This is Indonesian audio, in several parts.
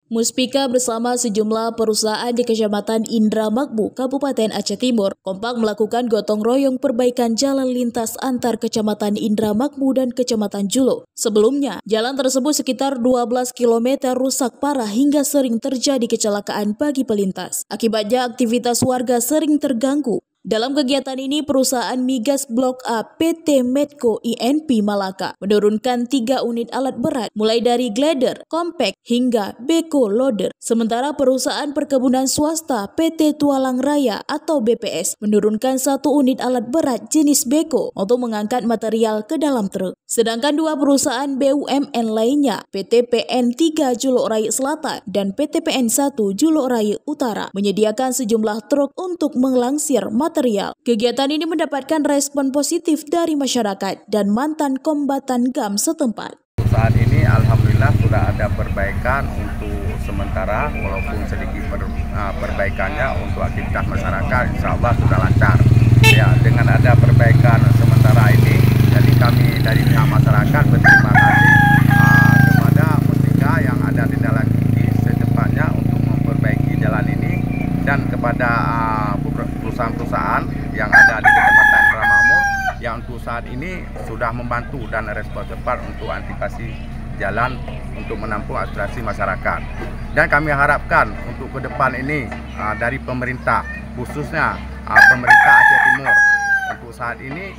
Muspika bersama sejumlah perusahaan di Kecamatan Indramayu, Kabupaten Aceh Timur, kompak melakukan gotong royong perbaikan jalan lintas antar Kecamatan Indramayu dan Kecamatan Julo. Sebelumnya, jalan tersebut sekitar 12 km rusak parah hingga sering terjadi kecelakaan bagi pelintas. Akibatnya aktivitas warga sering terganggu. Dalam kegiatan ini, perusahaan migas Blok A PT Medco INP Malaka menurunkan 3 unit alat berat mulai dari glider, compact hingga beko loader. Sementara perusahaan perkebunan swasta PT Tualang Raya atau BPS menurunkan 1 unit alat berat jenis beko untuk mengangkat material ke dalam truk. Sedangkan 2 perusahaan BUMN lainnya, PT PN 3 Julok Raya Selatan dan PT PN 1 Julok Raya Utara, menyediakan sejumlah truk untuk melangsir material. Kegiatan ini mendapatkan respon positif dari masyarakat dan mantan kombatan GAM setempat. Saat ini alhamdulillah sudah ada perbaikan untuk sementara, walaupun sedikit perbaikannya untuk aktivitas masyarakat insya Allah sudah lancar. Ya, dengan ada perbaikan sementara ini, jadi kami dari pihak masyarakat berterima kasih kepada Muspika yang ada di dalam ini secepatnya untuk memperbaiki jalan ini, dan kepada perusahaan-perusahaan yang ada di Kecamatan Indramayu yang untuk saat ini sudah membantu dan respon cepat untuk antisipasi jalan untuk menampung aspirasi masyarakat. Dan kami harapkan untuk ke depan ini dari pemerintah, khususnya pemerintah Aceh Timur, untuk saat ini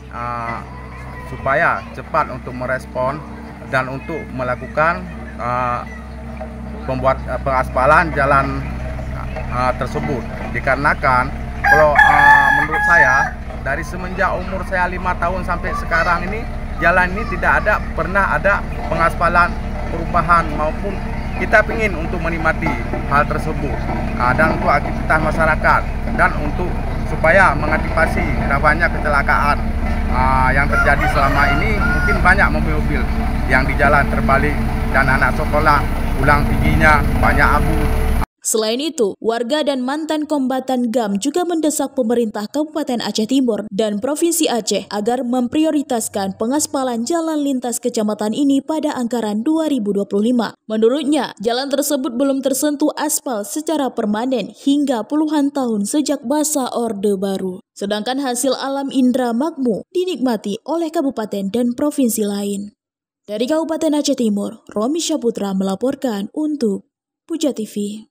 supaya cepat untuk merespon dan untuk melakukan pengaspalan jalan tersebut. Dikarenakan kalau menurut saya, dari semenjak umur saya 5 tahun sampai sekarang ini, jalan ini tidak pernah ada pengaspalan perubahan, maupun kita ingin untuk menikmati hal tersebut dan untuk aktivitas masyarakat, dan untuk supaya mengantisipasi banyak kecelakaan yang terjadi selama ini. Mungkin banyak mobil-mobil yang di jalan terbalik dan anak sekolah pulang giginya banyak abu. Selain itu, warga dan mantan kombatan GAM juga mendesak pemerintah Kabupaten Aceh Timur dan Provinsi Aceh agar memprioritaskan pengaspalan jalan lintas kecamatan ini pada anggaran 2025. Menurutnya, jalan tersebut belum tersentuh aspal secara permanen hingga puluhan tahun sejak masa Orde Baru. Sedangkan hasil alam Indramayu dinikmati oleh kabupaten dan provinsi lain. Dari Kabupaten Aceh Timur, Romi Syaputra melaporkan untuk Puja TV.